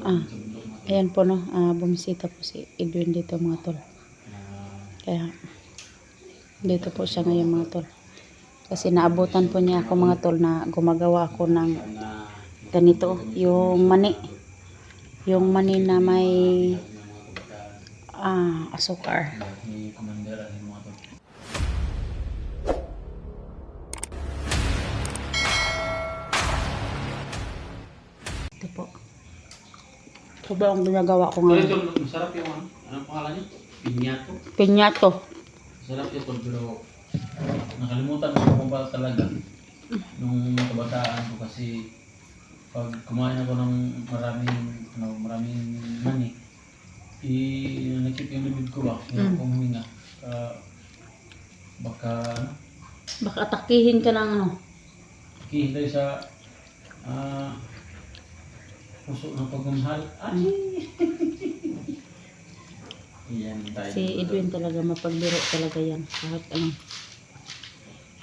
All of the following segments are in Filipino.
Ah, ayan po no, bumisita po si Edwin dito mga tol. Kaya dito po siya ngayon mga tol. Kasi naabutan po niya ako mga tol na gumagawa ako ng ganito, yung mani. Yung mani na may asukar. Ito po. Ito ba ang ginagawa ko ngayon? Ito, masarap yung anong pangalan niya? Pinyato. Pinyato. Masarap ito, pero nakalimutan ko kung ba talaga nung kabataan ko kasi pag kumain ako ng maraming mani, nakip yung bibig ko ba? Hindi ako huminga. Baka atakihin ka ng ano? hihintay sa puso ng pagmamahal. Ay! Yan tayo. Si Edwin talaga mapagbiro talaga yan. Kahit ano.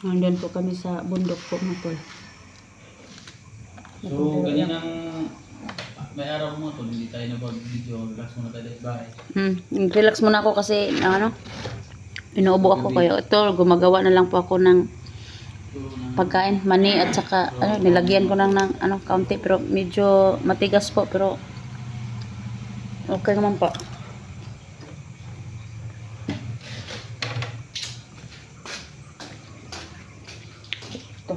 Nandun po kami sa bundok po mga tol. So, ganyan ang may araw mo to, hindi tayo nag-video, relax muna tayo sa bahay. Relax muna ako kasi inuubo ako kayo. Ito, gumagawa na lang po ako ng pagkain, mani at saka nilagyan ko lang ng kaunti pero medyo matigas po pero okay naman po. Ito.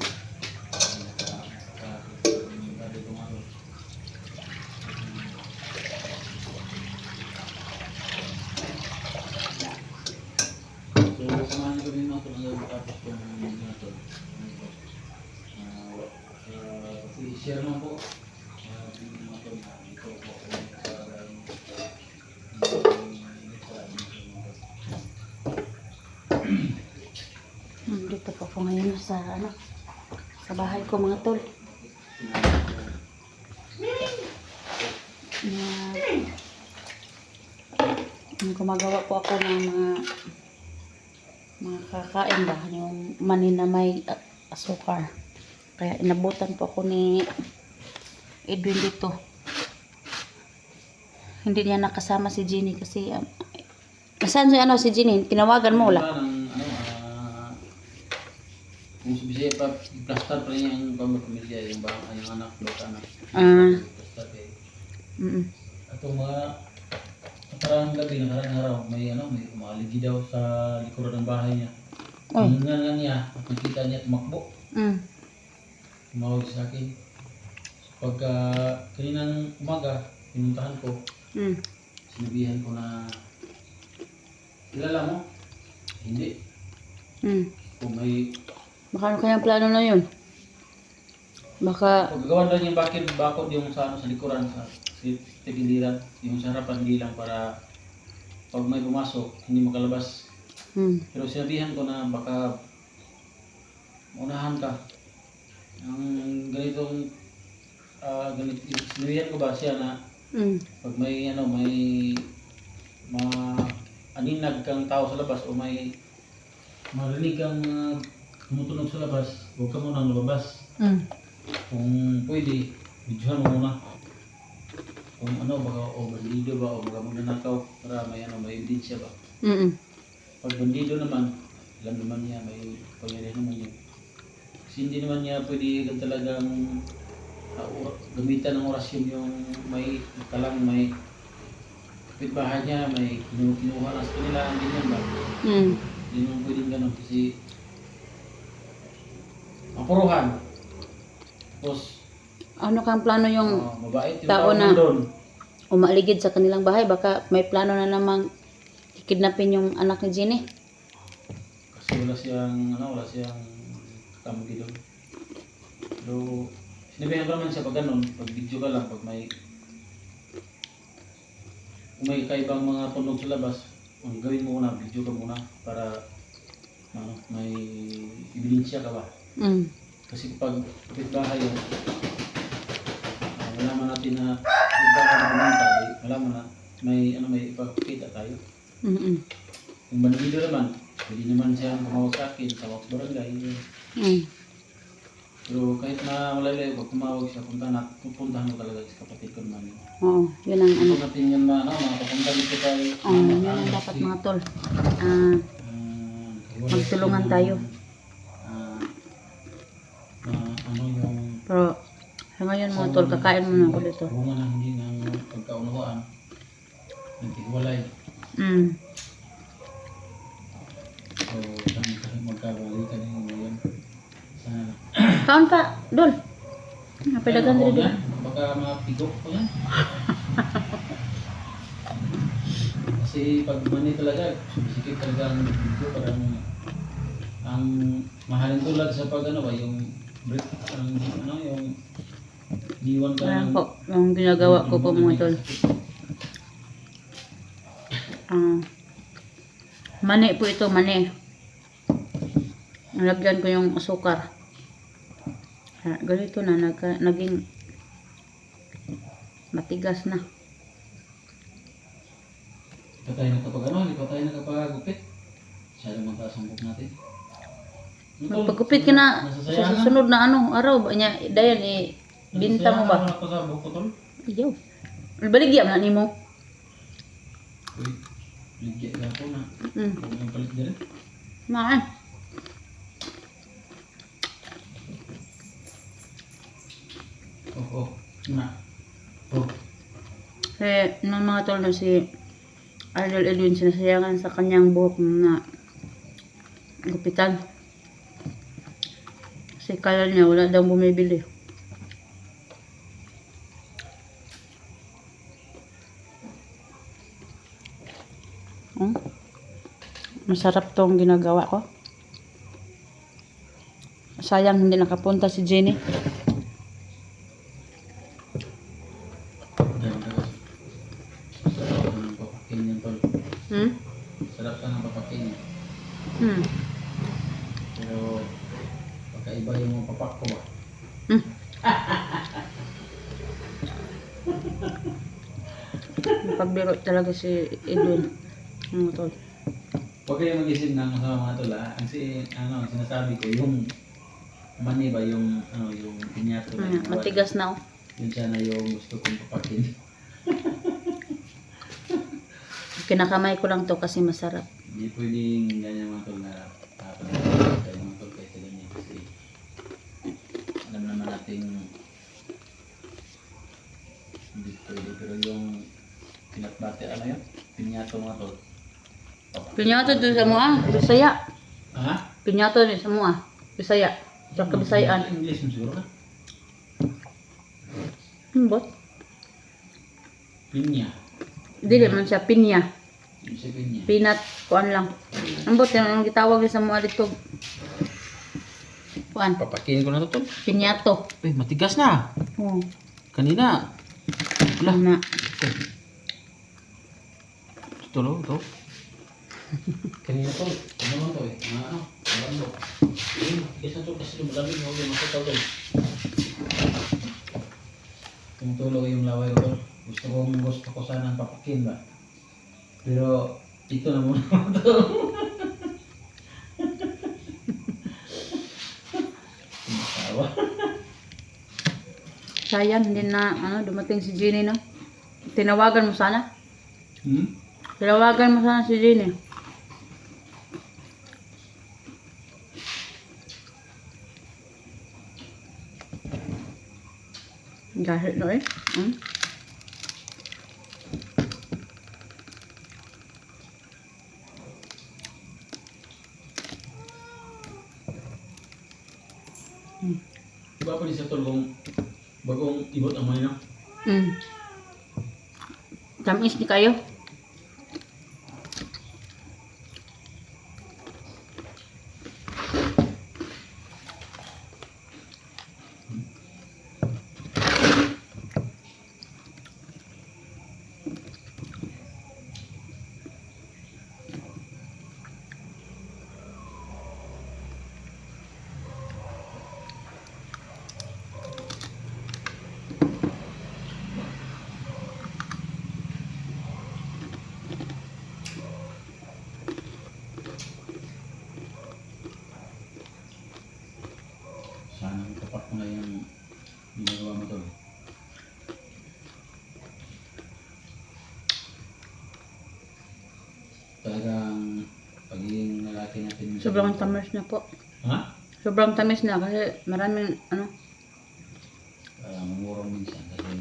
So, samahan ko din ako ng tapos kung ito. I-share mo po. Dito po ako ngayon sa bahay ko mga tol. Gumagawa po ako ng mga kakain ba, yung mani na may asukar. Kaya inabutan po ako ni Edwin dito. Hindi niya nakasama si Jenny kasi nasaan si Jenny? Tinawagan mo wala? Kung sabi pa, plaster pa rin yung pamilya, yung anak, anak. Plaster eh. Atong mga nakarang gabi, nakarang araw, may umaligi daw sa likuran ng bahay niya. Hingan nga niya, at nakita niya tumakbo. Tumawag sa akin. So, pagka kaninang umaga, pinuntahan ko, sinabihan ko na, kilala mo? Hindi. Kung may Baka ano kayang plano na yun? Baka paggawa daw niya bakod yung sa likuran, sa tigiliran, yung sa harapan lang para pag may pumasok, hindi makalabas. Pero sinabihan ko na baka unahan ka. Ang ganitong sinabihan ko ba siya na pag may aninag kang tao sa labas o may marinig kang tumutunog sa labas, huwag ka munang lumabas. Kung pwede, videohan mo muna. Kung baka bandido ba o baka magnanakaw para may ebidensya ba. Pag bandido naman, alam naman niya, may pangyarihan naman yun. Kasi hindi naman niya pwede talagang gamitan ng orasyon yung may talang may kapitbahay niya, may kinuha na sa kanila, hindi naman ba? Hindi naman pwedeng ganun kasi mapuruhan. Tapos ano kang plano yung mabait yung tao na doon. umaligid sa kanilang bahay? Baka may plano na namang kidnapin yung anak ni Jenny. Kasi wala siyang kamgi doon. Pero sinabihan ko naman siya pag ganun, pag video ka lang, pag kung may kaibang mga tunog sa labas, ang gawin mo muna, video ka muna para may ebidensya ka ba. Kasi pag kapitbahay yun, malaman natin na kapitbahay na pumunta, malaman na may ipagkita tayo. Kung bandido naman, pwede naman siyang tumawag sa akin, tawag sa barangay. Pero kahit na malayo, pag tumawag siya, pupuntahan ko talaga sa kapatid ko naman. Oo, yun ang ano. Ano natin yun makapunta dito tayo. Yun ang dapat mga tol. Magtulungan tayo. Ano yung Pero sa ngayon mga tol, kakain muna ako dito. bunga na hindi ng pagkaunawaan. Nagtiwalay. So, saan kasi magkabalikan yung ngayon. Sana. Kaon pa, Dol. Napilagan Ayun, rin yan. Baka mapigok ko yan. Kasi pag mani talaga, sumisikip talaga ang video. Parang ang mahalin tulad sa pag ano ba, yung break, yung diwan ka Ayan ng... po, yung ginagawa ko po mga tol. Mani po ito, mani. Nalagyan ko yung asukar. Ganito na, naging matigas na. Patay na kapag ano, hindi patay na kapag gupit. Siya naman taas ang book natin. Magpagupit ka na sa susunod na araw ba niya, dayan binta mo ba? Nasasayang ako sa buko tol. Iyaw. Baligya na nimo. Uy, ligya ka po na. Huwag nang palit dyan. Maan. Na. Oh. Nung mga tol na si Idol Edwin sinasayangan sa kanyang buhok na gupitan. Kasi kala niya wala daw bumibili. Masarap tong ginagawa ko. Sayang hindi nakapunta si Jenny. Sarap ng papakin yan tol. Sarap ka ng papakin yan. Pero pagkaiba yung mga papak ko ba? Pagbiro talaga si Edwin. Tol. Huwag kayo mag-isip ng mga tol ha. Kasi sinasabi ko yung mani ba yung yung pinyato na yung Matigas na oh. yun sana yung gusto kong papakin. Kinakamay ko lang to kasi masarap. Hindi pwedeng ganyan mga tol na tayo mga tol kahit ganyan kasi alam naman natin hindi pwede pero yung pinatbate yun? Pinyato mga tol. Pinyato doon sa mga Bisaya. Ha? Pinyato din sa mga Bisaya. Sa Kabisayaan. English mo siguro ka? Bot? Pinya. Dili man siya pinya. Yung sa pinya. Peanut kuan lang. Ambot yan ang gitawag sa mga dito. Kuan. Papakin ko na to tol. Pinyato. Matigas na. Oh. Kanina. Wala. Na. Ito lo, ito. Kanina to. Ano naman to eh? Alam mo. Matigas na to kasi lumalamig mo yung masataw to. Tumutulo yung laway ko. Gusto ko sana papakin ba? Pero ito na muna to. Masawa. Sayang hindi na dumating si Jenny no. Tinawagan mo sana. Tinawagan mo sana si Jenny. Gahit no eh. Diba pa rin sa tol kung bagong ibot ang manina? Tamis ni kayo. Sobrang tamis na po. Ha? Sobrang tamis na kasi maraming ano. Mumurong minsan kasi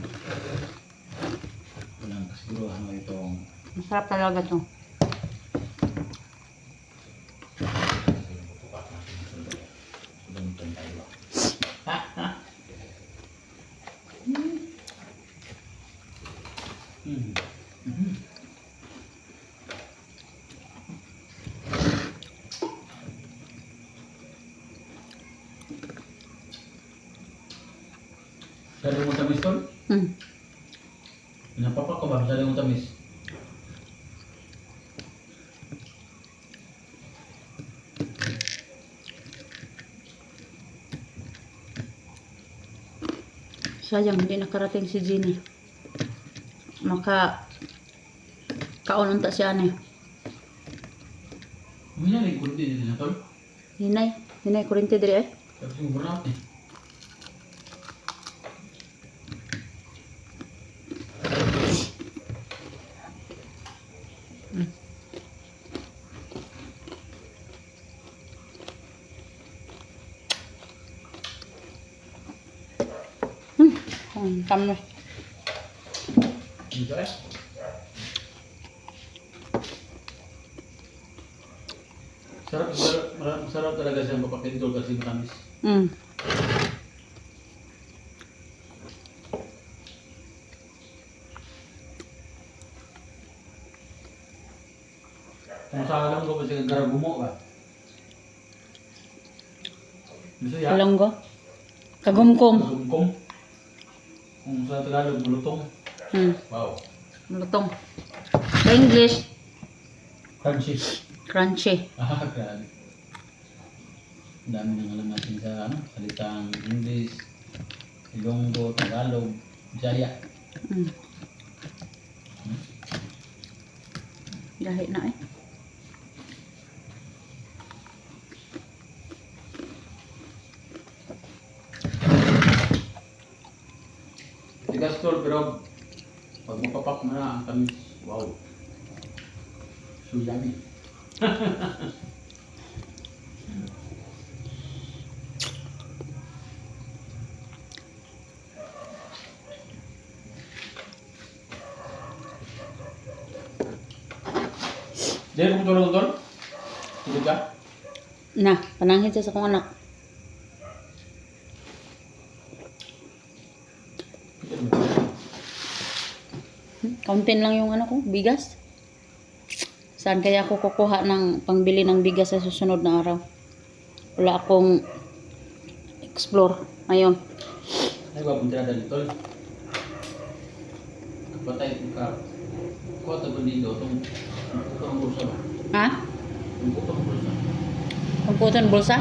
walang kasiguruhan mo itong Masarap talaga to. gamitan tayo. Masyado mo tamis tol? Hmm. Pinapapak ko ba? Masyado mo tamis? Sayang, hindi nakarating si Jenny. Maka kaununta siya na. Hindi na ikot din na tol. Hinay kurente diri eh. Tapos yung burnout eh. Tamis. Dito eh. Sarap talaga siyang papakintol kasi matamis. Hmm. Kung sa alam ko kasi garagumo ba? Bisaya? Kalonggo. Kagumkum. Gumkum. Kung sa Tagalog, bulutong. Hmm. Wow. Lutong. Sa English, Crunchy. crunchy. Grabe. Ang dami nang alam natin sa salitang English, Ilonggo, Tagalog, Bisaya. Hmm. Lahi na eh. Tigas tol, pero pag mapapak mo na ang tamis, wow. So yummy. Dia kung tulong tol? Tulog ka? Na, pananghin siya sa kong anak. Kauntin lang yung ano ko, bigas. Saan kaya ako kukuha ng pangbili ng bigas sa susunod na araw? Wala akong explore ngayon. Ay, papunta na dali tol. Patay ka. Kuha ito ba dito? Itong bulsa ba? Ha? Itong bulsa. Pagputon bulsa?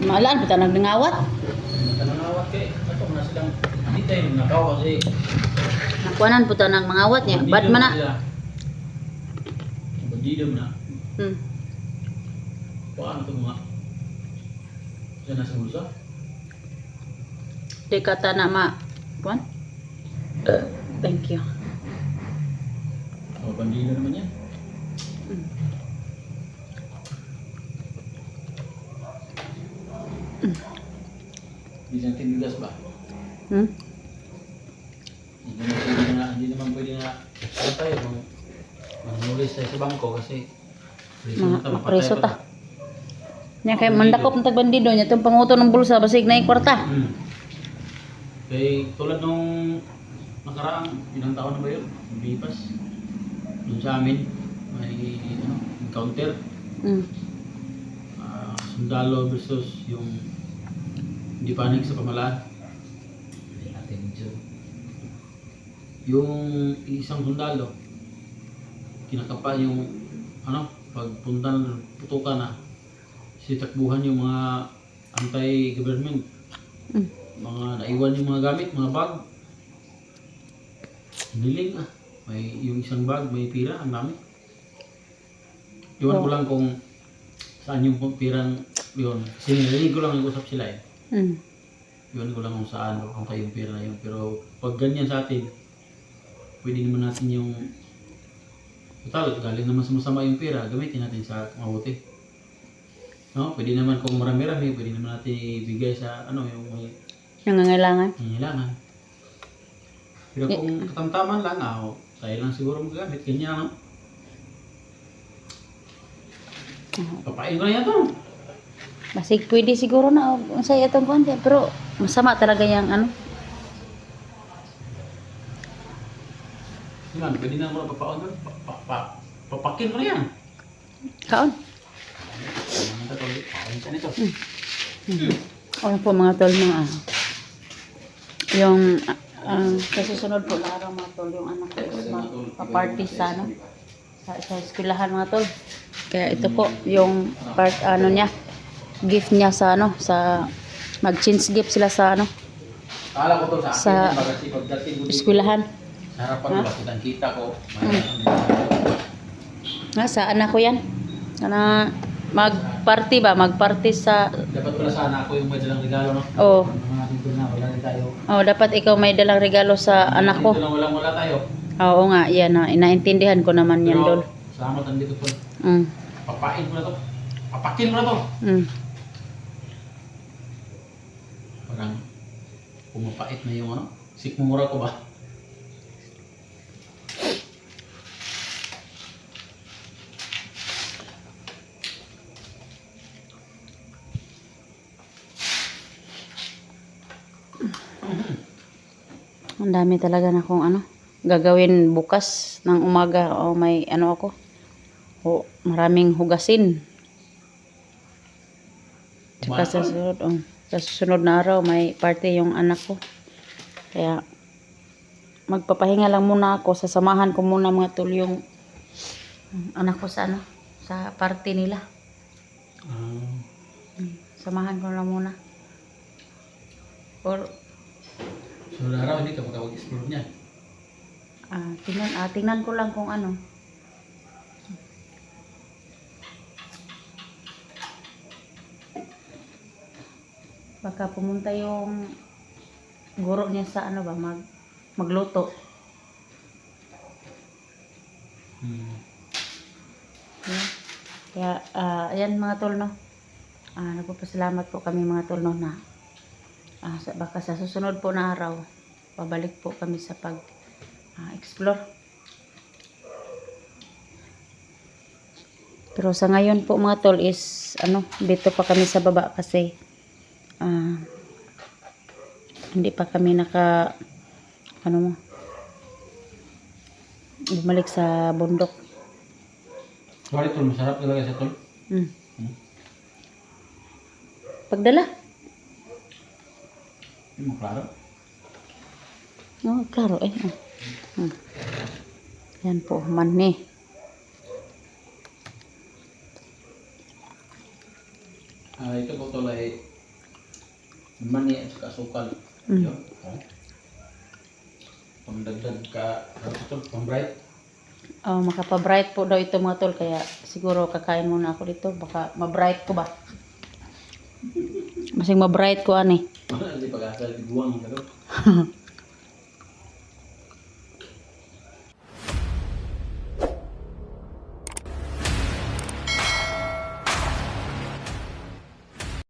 Maalaan, kita nagnangawat. Tanangawat kay. Ito na silang hindi tayo nakaw kasi Nakuanan po ng mga awat niya. Bad man na. Bandido na. Hmm. Paano ito mga? Diyan nasa bulsa? Di kata na ma. Kuan? Thank you. O, bandido naman yan. Hmm. Hindi natin bigas ba? Hmm? Hindi naman pwede na ano tayo kung manulis tayo sa bangko kasi preso na tayo, Preso patay pa ta. Nya kay mandakop ng tagbandido niya itong panguto ng bulsa basig na kwarta. Kaya tulad nung nakaraang ilang taon na ba yun? Bipas. Doon sa amin may encounter. Hmm. Sundalo versus yung hindi panig sa pamalaan. Hindi natin medyo. Yung isang sundalo, kinakapa yung pagpunta ng putukan na sitakbuhan yung mga anti-government. Hmm. Mga naiwan yung mga gamit, mga bag. Niling may yung isang bag, may pira, ang dami. Iwan ko lang kung saan yung pirang yun. Sinilinig ko lang nag-usap sila eh. Hmm. Iwan ko lang kung saan, kung kayo yung pira na yun. Pero pag ganyan sa atin, pwede naman natin yung Total, galing naman sa masama yung pera, gamitin natin sa mabuti. No? Pwede naman kung marami-rami, pwede naman natin ibigay sa ano yung may Nangangailangan. kailangan. Pero kung katamtaman lang, tayo lang siguro magagamit. Ganyan, no? Papain ko na yan to. Basig pwede siguro na sa itong konti. Pero masama talaga yung ano. Yan, pwede na mo na papaon doon. Papakin ko na yan. Kaon. Ano ito? Papain siya nito. Ano po mga tol, mga yung sa susunod po na araw mga tol, yung anak ko is magpa-party sa ano, sa eskwelahan mga tol. Kaya ito po yung part ano niya, gift niya sa ano, sa mag-change gift sila sa ano, Kala ko to sa Sa akin, bagasi pagdating ko dito. eskwelahan. Sa harapan ko, kitang-kita ko. Nga sa anak ko yan. Sana mag-party ba? Mag-party sa Dapat pala sana ako yung may dalang regalo, no? oh, Mga natin doon na, wala rin tayo. oh, dapat ikaw may dalang regalo sa anak ko. Dito lang walang-wala tayo. Oo nga, yan na. Inaintindihan ko naman yan Pero, doon. salamat nandito po. Mm. Papain ko na to. Papakin ko na to. Mm. Parang pumapait na yung ano. Sikmumura ko ba? Ang dami talaga na kung ano, gagawin bukas ng umaga. O may ano ako. O maraming hugasin. Tsaka sa susunod, sa susunod na araw may party yung anak ko. Kaya magpapahinga lang muna ako. Sasamahan ko muna mga tol yung anak ko sa ano, sa party nila. Samahan ko lang muna. Or So, araw hindi ka makapag-explore niya. tingnan ko lang kung ano. Baka pumunta yung guro niya sa ano ba, magluto. Yan. Kaya, ayan mga tol, no. Nagpapasalamat po kami mga tol, no, na baka sa susunod po na araw, pabalik po kami sa pag-explore. Pero sa ngayon po mga tol is, dito pa kami sa baba kasi, hindi pa kami bumalik sa bundok. Sorry tol, masarap talaga siya tol. Pagdala. Hindi mo klaro. Klaro eh. Yan po, mani. Ito po tol ay mani at saka sukal. Yun. Pangdagdag ka, ano tol, pang-bright. Makapa-bright po daw ito mga tol, kaya siguro kakain muna ako dito. Baka ma-bright ko ba? Masing ma-bright ko ani. Hindi pag-asal, biguang ka tol.